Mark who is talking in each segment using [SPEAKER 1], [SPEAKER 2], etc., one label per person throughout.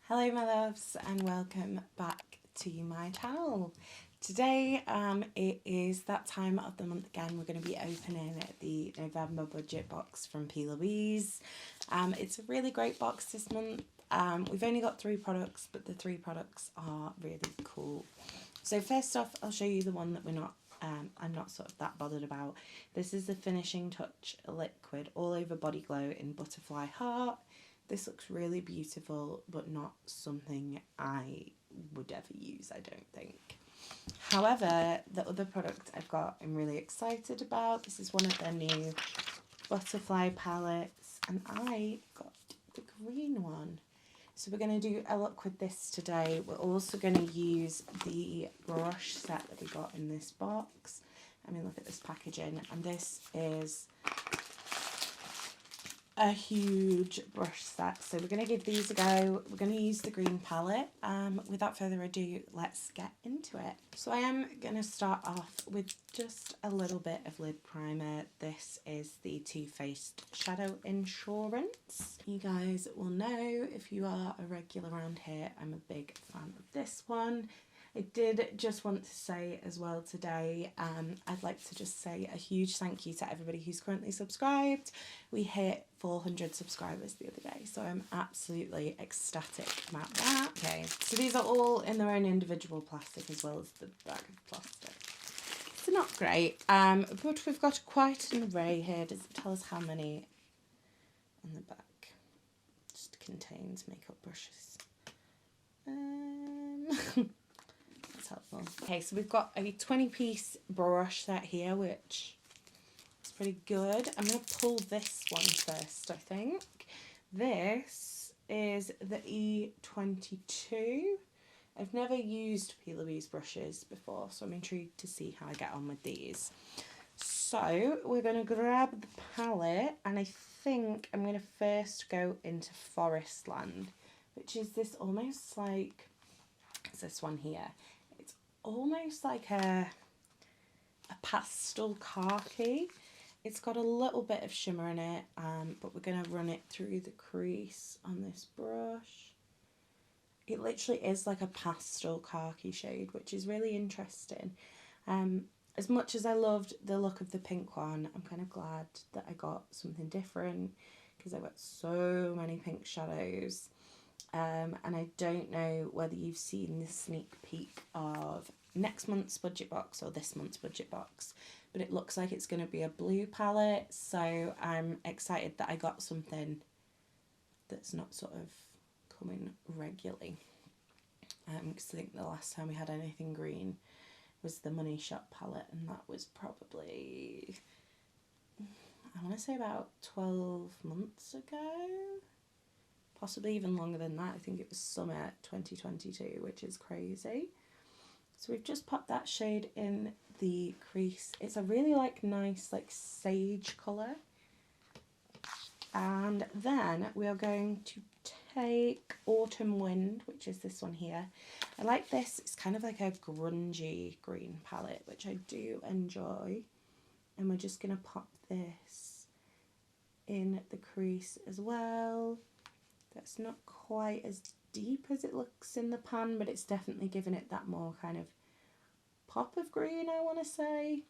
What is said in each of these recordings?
[SPEAKER 1] Hello my loves and welcome back to my channel. Today it is that time of the month again. We're going to be opening the November budget box from PLouise. It's a really great box this month. We've only got 3 products, but the 3 products are really cool. So first off, I'll show you the one that I'm not sort of that bothered about. This is the Finishing Touch Liquid All Over Body Glow in Butterfly Heart. This looks really beautiful, but not something I would ever use, I don't think. However, the other product I've got I'm really excited about. This is one of their new butterfly palettes, and I got the green one. So we're going to do a look with this today. We're also going to use the brush set that we got in this box. I mean, look at this packaging, and this is a huge brush set, so we're going to give these a go. We're going to use the green palette. Without further ado, let's get into it. So I am going to start off with just a little bit of lid primer. This is the Too Faced Shadow Insurance. You guys will know, if you are a regular around here, I'm a big fan of this one. I did just want to say as well today, I'd like to just say a huge thank you to everybody who's currently subscribed. We hit 400 subscribers the other day, so I'm absolutely ecstatic about that. Okay, so these are all in their own individual plastic as well as the bag of plastic. It's not great, but we've got quite an array here. Does it tell us how many on the back? Just contains makeup brushes. Helpful. Okay, so we've got a 20-piece brush set here, which is pretty good. I'm going to pull this one first, I think. This is the E22. I've never used PLouise brushes before, so I'm intrigued to see how I get on with these. So we're going to grab the palette, and I think I'm going to first go into Forestland, which is this almost like, it's this one here. Almost like a pastel khaki. It's got a little bit of shimmer in it, but we're going to run it through the crease on this brush. It literally is like a pastel khaki shade, which is really interesting. As much as I loved the look of the pink one, I'm kind of glad that I got something different, because I've got so many pink shadows. And I don't know whether you've seen the sneak peek of next month's budget box or this month's budget box, but it looks like it's going to be a blue palette, so I'm excited that I got something that's not sort of coming regularly, because I think the last time we had anything green was the Money Shop palette, and that was probably, I want to say about 12 months ago. Possibly even longer than that. I think it was summer 2022, which is crazy. So we've just popped that shade in the crease. It's a really nice sage colour. And then we are going to take Autumn Wind, which is this one here. I like this. It's kind of like a grungy green palette, which I do enjoy. And we're just going to pop this in the crease as well. That's not quite as deep as it looks in the pan, but it's definitely giving it that more kind of pop of green, I want to say.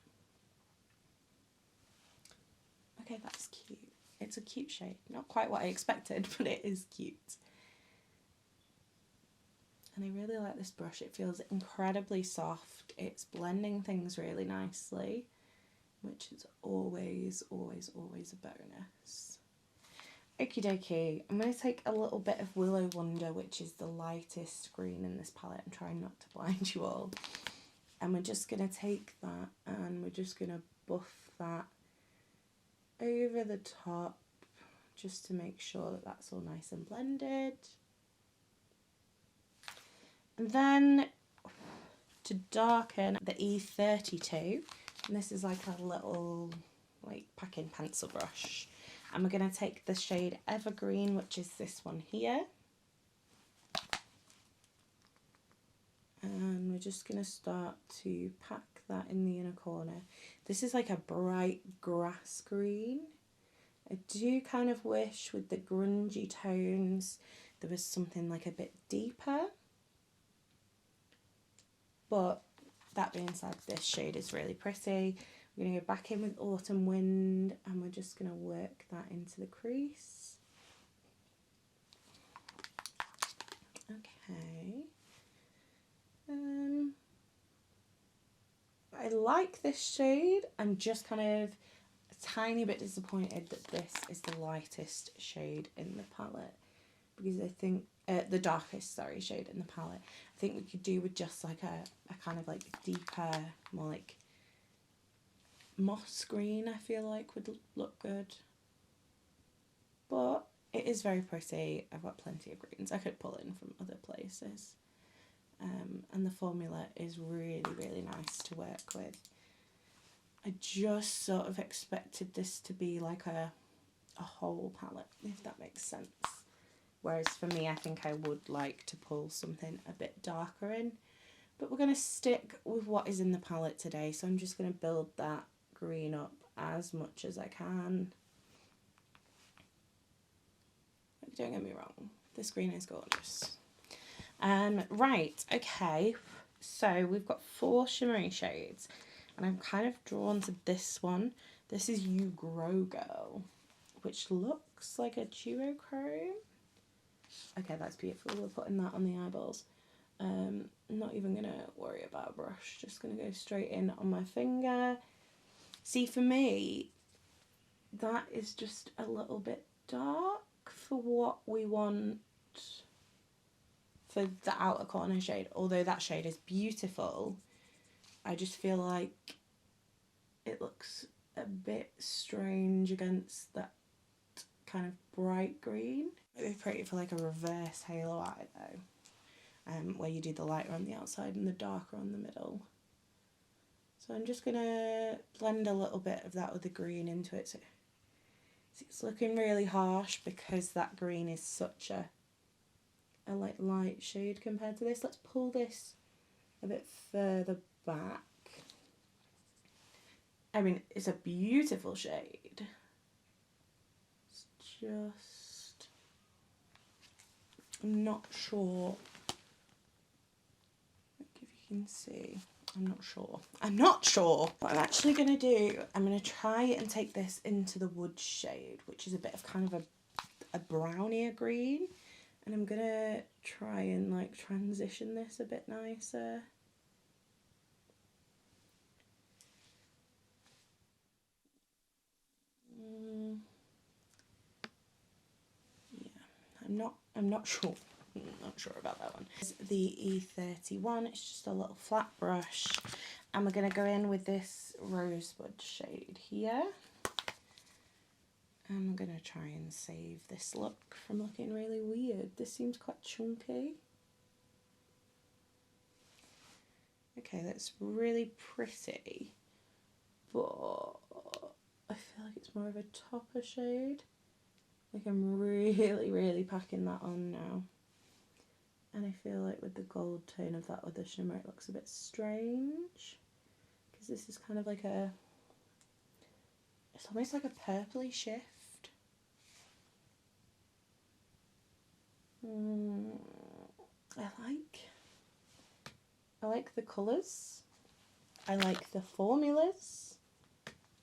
[SPEAKER 1] Okay, that's cute. It's a cute shade. Not quite what I expected, but it is cute. And I really like this brush. It feels incredibly soft. It's blending things really nicely, which is always, always, always a bonus. Okie dokie, I'm going to take a little bit of Willow Wonder, which is the lightest green in this palette. I'm trying not to blind you all. And we're just going to take that and we're just going to buff that over the top, just to make sure that that's all nice and blended. And then to darken, the E32, and this is like a little packing pencil brush. And we're going to take the shade Evergreen, which is this one here. And we're just going to start to pack that in the inner corner. This is like a bright grass green. I do kind of wish with the grungy tones there was something like a bit deeper. But that being said, this shade is really pretty. We're going to go back in with Autumn Wind, and we're just going to work that into the crease. Okay. I like this shade. I'm just kind of a tiny bit disappointed that this is the lightest shade in the palette, because I think the darkest, sorry, shade in the palette. I think we could do with just like a kind of like deeper, more like moss green, I feel like would look good. But it is very pretty. I've got plenty of greens I could pull in from other places. And the formula is really, really nice to work with. I just sort of expected this to be like a whole palette, if that makes sense. Whereas for me, I think I would like to pull something a bit darker in. But we're going to stick with what is in the palette today. So I'm just going to build that green up as much as I can. Don't get me wrong, this green is gorgeous. Right, okay, so we've got 4 shimmery shades, and I'm kind of drawn to this one. This is You Grow Girl, which looks like a duochrome. Okay, that's beautiful. We're putting that on the eyeballs. I'm not even going to worry about a brush, just going to go straight in on my finger. See, for me, that is just a little bit dark for what we want for the outer corner shade. Although that shade is beautiful, I just feel like it looks a bit strange against that kind of bright green. It'd be pretty for like a reverse halo eye though, where you do the lighter on the outside and the darker on the middle. So I'm just gonna blend a little bit of that with the green into it. So it's looking really harsh because that green is such a like light shade compared to this. Let's pull this a bit further back. I mean, it's a beautiful shade. It's just, I'm not sure. Like if you can see, I'm not sure. What I'm actually going to do, I'm going to try and take this into the wood shade, which is a bit of kind of a brownier green. And I'm going to try and like transition this a bit nicer. Yeah, I'm not sure. Not sure about that one. This is the E31. It's just a little flat brush. And we're going to go in with this rosebud shade here. I'm going to try and save this look from looking really weird. This seems quite chunky. Okay, that's really pretty, but I feel like it's more of a topper shade. Like I'm really, really packing that on now. And I feel like with the gold tone of that other shimmer, it looks a bit strange. Because this is kind of like a, it's almost like a purpley shift. I like the colours. I like the formulas.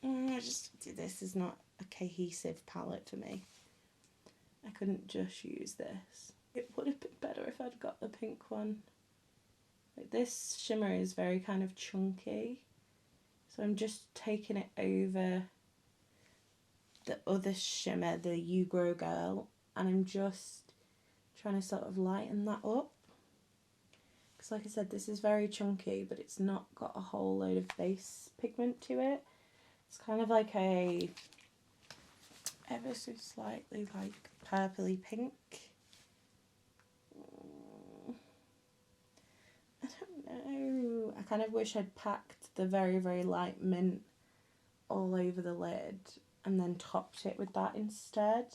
[SPEAKER 1] This is not a cohesive palette for me. I couldn't just use this. It would have been better if I'd got the pink one. Like this shimmer is very kind of chunky. So I'm just taking it over the other shimmer, the You Grow Girl, and I'm just trying to sort of lighten that up. Because like I said, this is very chunky, but it's not got a whole load of base pigment to it. It's kind of like a ever so slightly like purpley pink. I don't know. I kind of wish I'd packed the very, very light mint all over the lid and then topped it with that instead.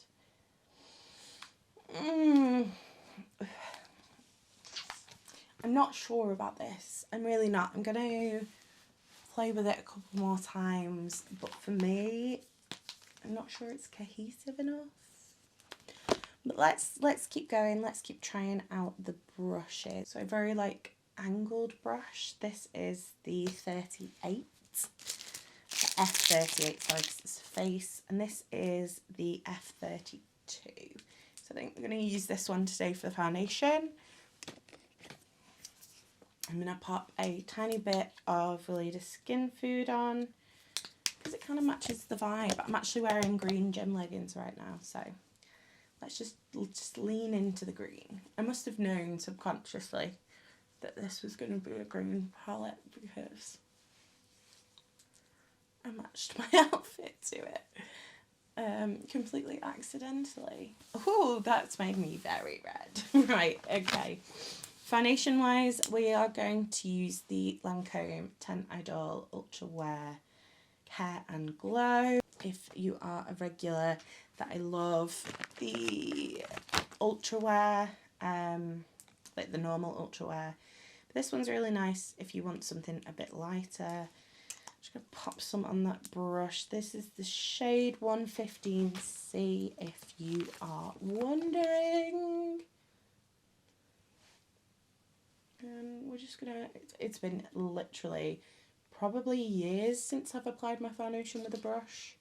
[SPEAKER 1] I'm not sure about this. I'm really not. I'm going to play with it a couple more times, but for me, I'm not sure it's cohesive enough. But let's keep going. Let's keep trying out the brushes. So a very like angled brush. This is the 38. The F38, sorry, because it's face. And this is the F32. So I think we're going to use this one today for the foundation. I'm going to pop a tiny bit of Relita Skin Food on because it kind of matches the vibe. I'm actually wearing green gym leggings right now, so let's just lean into the green. I must have known subconsciously that this was going to be a green palette because I matched my outfit to it completely accidentally. Oh, that's made me very red. Right, okay. Foundation wise, we are going to use the Lancôme Teint Idole Ultra Wear Care and Glow. If you are a regular, that I love the Ultra Wear, like the normal Ultra Wear. But this one's really nice if you want something a bit lighter. I'm just going to pop some on that brush. This is the shade 115C if you are wondering. And we're just gonna, it's been literally probably years since I've applied my foundation with a brush.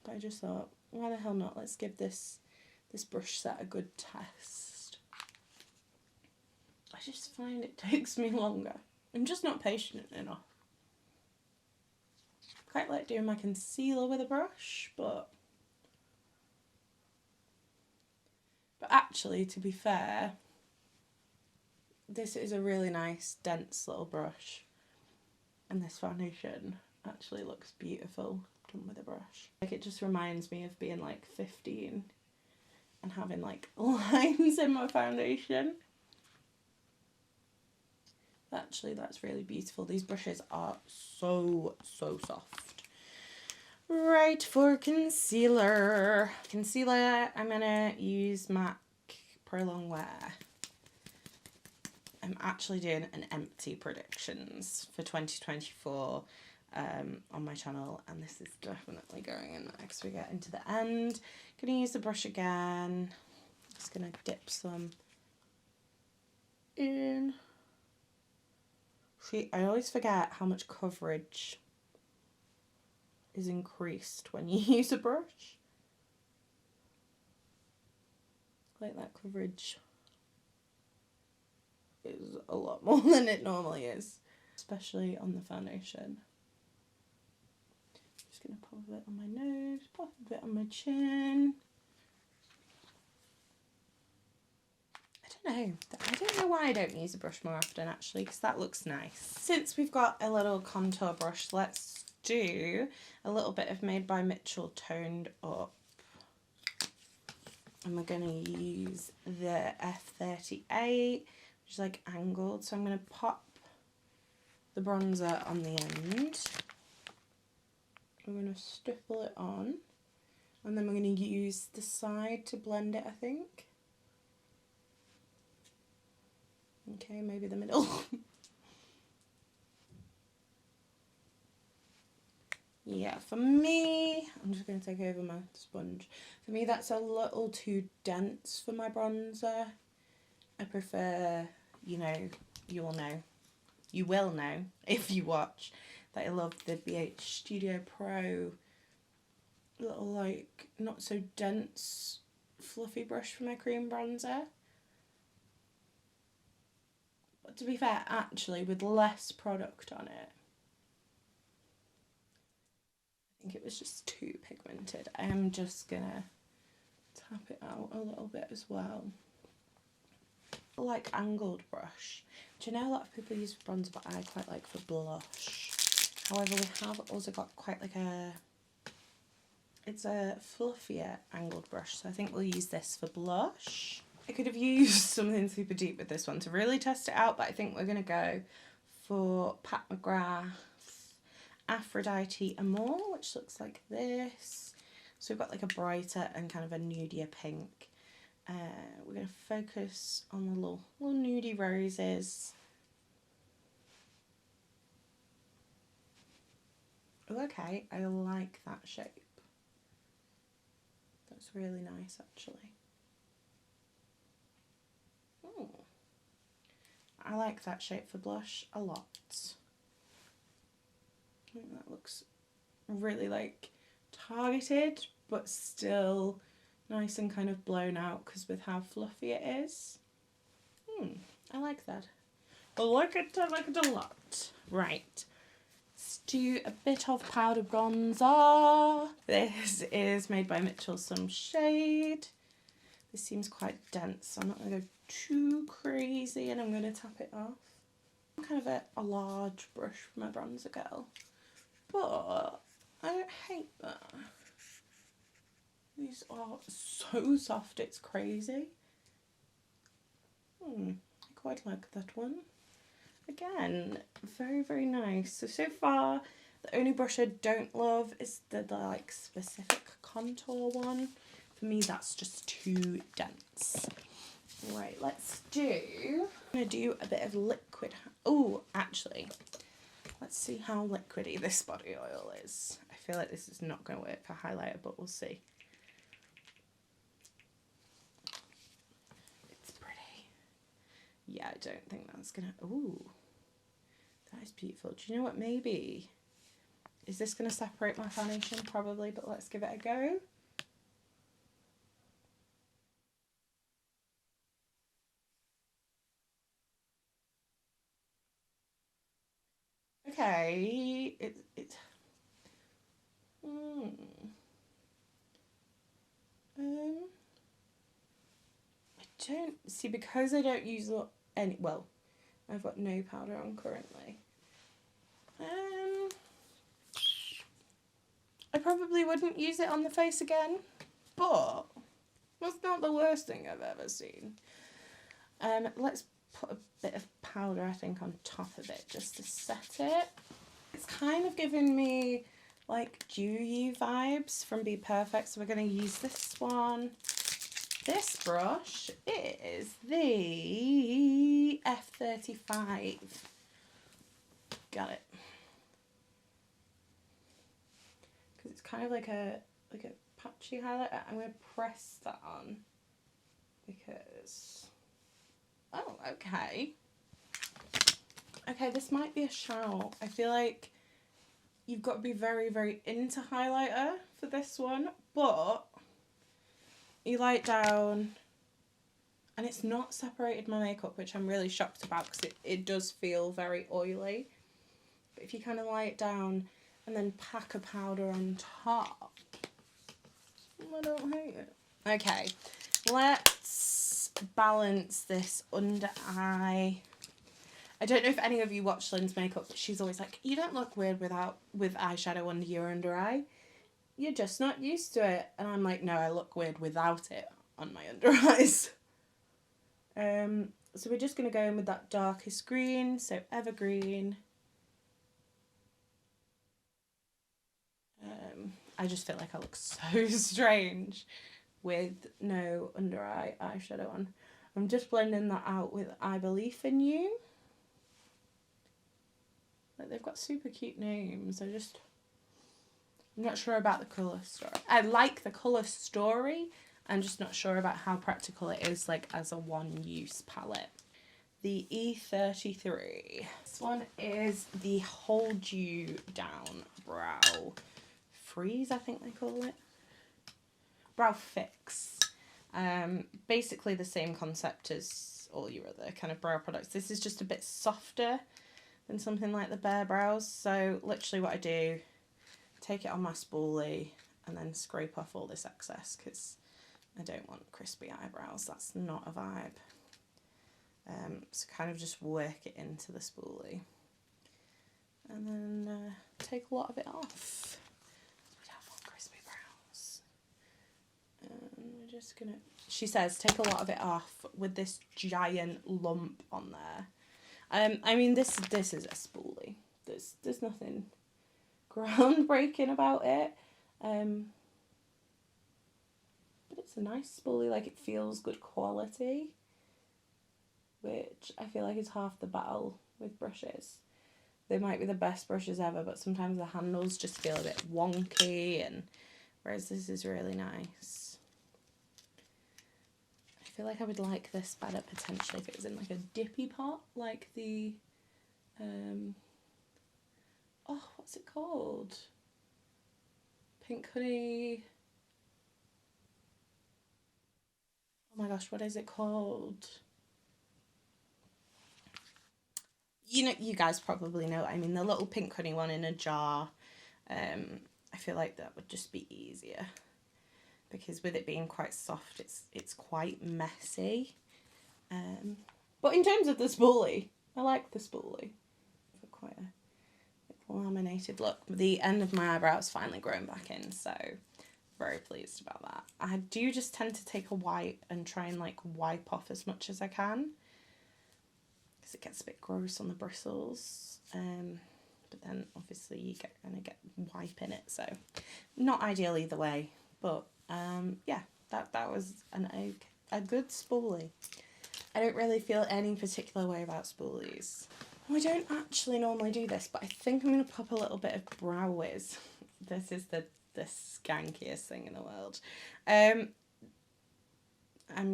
[SPEAKER 1] But I just thought, why the hell not? Let's give this brush set a good test. I just find it takes me longer. I'm just not patient enough. Quite like doing my concealer with a brush, but actually, to be fair, this is a really nice, dense little brush. And this foundation actually looks beautiful done with a brush. Like, it just reminds me of being like 15 and having like lines in my foundation. Actually, that's really beautiful. These brushes are so soft. Right, for concealer. Concealer, I'm going to use MAC Pro Longwear. I'm actually doing an empty predictions for 2024 on my channel, and this is definitely going in there because we get into the end. Going to use the brush again. Just going to dip some in. See, I always forget how much coverage is increased when you use a brush. Like, that coverage is a lot more than it normally is, especially on the foundation. Just gonna pop a bit on my nose, pop a bit on my chin. I don't know why I don't use a brush more often, actually, because that looks nice. Since we've got a little contour brush, let's do a little bit of Made by Mitchell Toned Up. And we're going to use the F38, which is like angled. So I'm going to pop the bronzer on the end. I'm going to stipple it on. And then we're going to use the side to blend it, I think. Okay, maybe the middle. Yeah, for me, I'm just going to take over my sponge. For me, that's a little too dense for my bronzer. I prefer, you know, you will know if you watch, that I love the BH Studio Pro little, like, not so dense, fluffy brush for my cream bronzer. But to be fair, actually, with less product on it, I think it was just too pigmented. I am just gonna tap it out a little bit as well. Like angled brush, which I know a lot of people use for bronzer, but I quite like for blush. However, we have also got quite like it's a fluffier angled brush, so I think we'll use this for blush. I could have used something super deep with this one to really test it out, but I think we're gonna go for McGrath Aphrodite Amore, which looks like this. So we've got like a brighter and kind of a nudier pink. We're going to focus on the little nudie roses. Oh, okay, I like that shape. Looks really nice actually. Oh, I like that shape for blush a lot. I think that looks really like targeted, but still nice and kind of blown out because with how fluffy it is. I like that. I like it a lot. Right. Let's do a bit of powder bronzer. This is made by Mitchell some shade. This seems quite dense, so I'm not going to go too crazy and I'm going to tap it off. I'm kind of a large brush for my bronzer girl, but I don't hate that. These are so soft, it's crazy. I quite like that one. Again, very, very nice. So far, the only brush I don't love is the like specific contour one. For me, that's just too dense. Right, let's do, I'm going to do a bit of liquid. Oh, actually, let's see how liquidy this body oil is. I feel like this is not going to work for highlighter, but we'll see. It's pretty. Yeah, I don't think that's going to, ooh, that is beautiful. Do you know what, maybe, is this going to separate my foundation? Probably, but let's give it a go. Okay, I don't see, because I don't use any, well, I've got no powder on currently. I probably wouldn't use it on the face again, but that's not the worst thing I've ever seen. Let's put a bit of powder, I think, on top of it just to set it. It's kind of giving me like dewy vibes from Bperfect, so we're going to use this one. This brush is the F35. Got it. Because it's kind of like a patchy highlight. I'm going to press that on because, oh, okay. Okay, this might be a shout. I feel like you've got to be very, very into highlighter for this one, but you lie it down and it's not separated my makeup, which I'm really shocked about because it does feel very oily. But if you kind of lie it down and then pack a powder on top, I don't hate it. Okay, let's balance this under eye. I don't know if any of you watch Lynn's makeup, but she's always like, you don't look weird with eyeshadow under your under eye. You're just not used to it. And I'm like, no, I look weird without it on my under eyes. So we're just going to go in with that darkest green, so evergreen. I just feel like I look so strange with no under eye eyeshadow on. I'm just blending that out with I Believe in You. Like, they've got super cute names. I'm not sure about the colour story. I like the colour story. I'm just not sure about how practical it is, like, as a one-use palette. The E33. This one is the Hold You Down Brow Freeze, I think they call it. Brow Fix. Basically the same concept as all your other kind of brow products. This is just a bit softer than something like the Bare Brows. So literally what I do, take it on my spoolie and then scrape off all this excess because I don't want crispy eyebrows. That's not a vibe. So kind of just work it into the spoolie and then take a lot of it off. We don't want crispy brows. And we're just gonna, she says, take a lot of it off with this giant lump on there. I mean, this is a spoolie. There's nothing groundbreaking about it. But it's a nice spoolie, like it feels good quality, which I feel like is half the battle with brushes. They might be the best brushes ever, but sometimes the handles just feel a bit wonky, and whereas this is really nice. feel like I would like this better potentially if it was in like a dippy pot, like the, oh, what's it called? Pink Honey. Oh my gosh, what is it called? You know, you guys probably know what I mean, the little Pink Honey one in a jar. I feel like that would just be easier because with it being quite soft, it's quite messy. But in terms of the spoolie, I like the spoolie. For quite a laminated look. The end of my eyebrows finally grown back in, so very pleased about that. I do just tend to take a wipe and try and like wipe off as much as I can because it gets a bit gross on the bristles. But then obviously you gonna get wipe in it, so not ideal either way. But yeah, that was a good spoolie. I don't really feel any particular way about spoolies. I don't actually normally do this, but I think I'm gonna pop a little bit of Brow Wiz. This is the skankiest thing in the world. I'm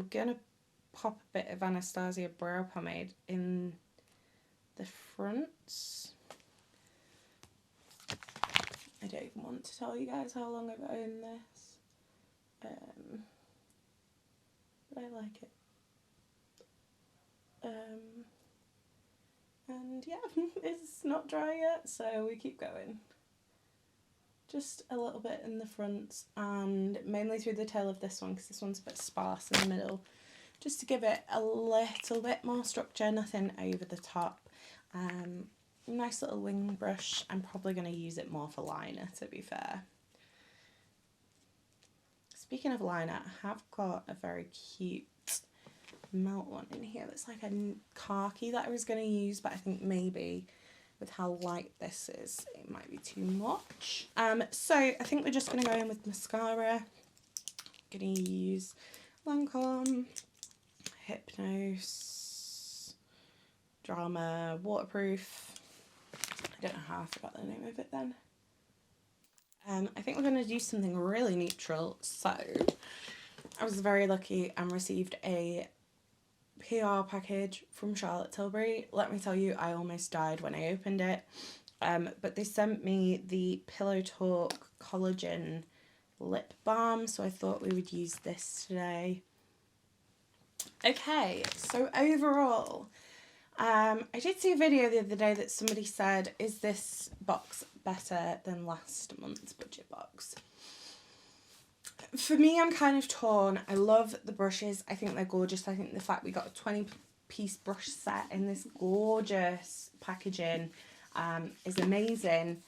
[SPEAKER 1] gonna pop a bit of Anastasia Brow pomade in the fronts. I don't even want to tell you guys how long I've owned this, but I like it. And yeah, it's not dry yet, so we keep going. Just a little bit in the front and mainly through the tail of this one because this one's a bit sparse in the middle, just to give it a little bit more structure, nothing over the top. Nice little wing brush. I'm probably going to use it more for liner, to be fair. Speaking of liner, I have got a very cute melt one in here that's like a khaki that I was going to use, but I think maybe with how light this is, it might be too much. So I think we're just going to go in with mascara. I'm going to use Lancôme Hypnose Drama Waterproof. I don't know how I forgot the name of it then. I think we're going to do something really neutral. So I was very lucky and received a PR package from Charlotte Tilbury. Let me tell you, I almost died when I opened it. But they sent me the Pillow Talk Collagen lip balm, so I thought we would use this today. Okay, so overall, I did see a video the other day that somebody said, is this box better than last month's budget box? For me, I'm kind of torn. I love the brushes. I think they're gorgeous. I think the fact we got a 20-piece brush set in this gorgeous packaging is amazing.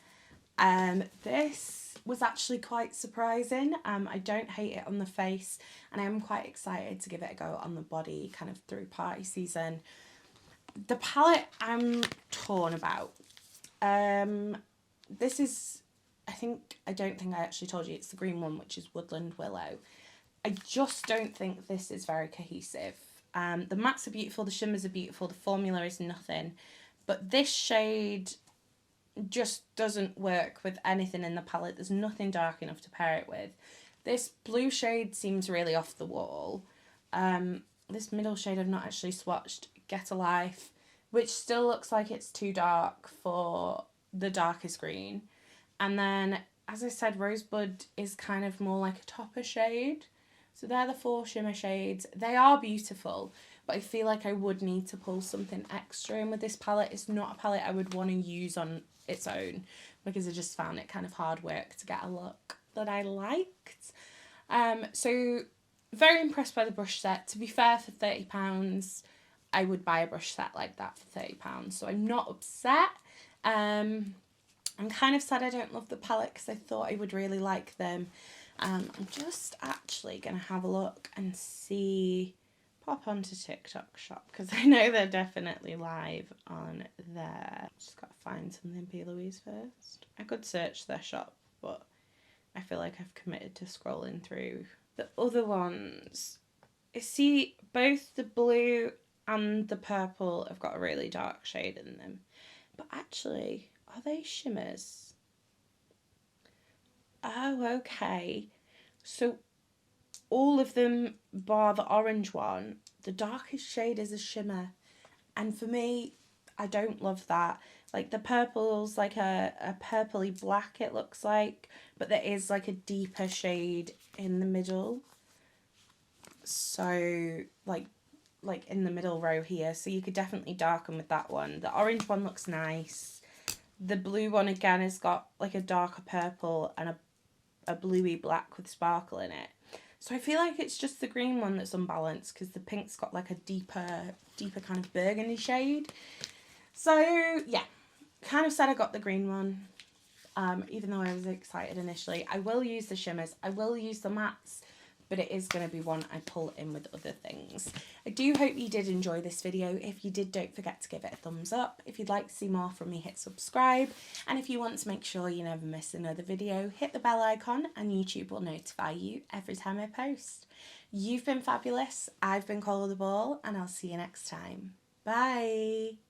[SPEAKER 1] This was actually quite surprising. I don't hate it on the face, and I am quite excited to give it a go on the body kind of through party season. The palette I'm torn about. This is, I don't think I actually told you, it's the green one, which is Woodland Willow. I just don't think this is very cohesive. The mattes are beautiful, the shimmers are beautiful, the formula is nothing, but this shade just doesn't work with anything in the palette. There's nothing dark enough to pair it with. This blue shade seems really off the wall. This middle shade I've not actually swatched, Get a Life, which still looks like it's too dark for the darkest green. And then, as I said, Rosebud is kind of more like a topper shade. So they're the 4 shimmer shades. They are beautiful, but I feel like I would need to pull something extra in with this palette. It's not a palette I would want to use on its own because I just found it kind of hard work to get a look that I liked. So very impressed by the brush set. To be fair, for £30, I would buy a brush set like that for £30. So I'm not upset. I'm kind of sad I don't love the palette because I thought I would really like them. I'm just actually going to have a look and see, pop onto TikTok shop because I know they're definitely live on there. Just got to find something PLouise first. I could search their shop, but I feel like I've committed to scrolling through the other ones. I see both the blue and the purple have got a really dark shade in them, but actually, are they shimmers? Oh, okay. So all of them bar the orange one, the darkest shade is a shimmer. And for me, I don't love that. Like the purple's like a purpley black it looks like, but there is like a deeper shade in the middle. So like in the middle row here, so you could definitely darken with that one. The orange one looks nice. The blue one again has got like a darker purple and a bluey black with sparkle in it. So I feel like it's just the green one that's unbalanced, because the pink's got like a deeper kind of burgundy shade. So yeah, kind of sad I got the green one, even though I was excited initially. I will use the shimmers, I will use the mattes, but it is going to be one I pull in with other things. I do hope you did enjoy this video. If you did, don't forget to give it a thumbs up. If you'd like to see more from me, hit subscribe. And if you want to make sure you never miss another video, hit the bell icon and YouTube will notify you every time I post. You've been fabulous. I've been Collagen, and I'll see you next time. Bye.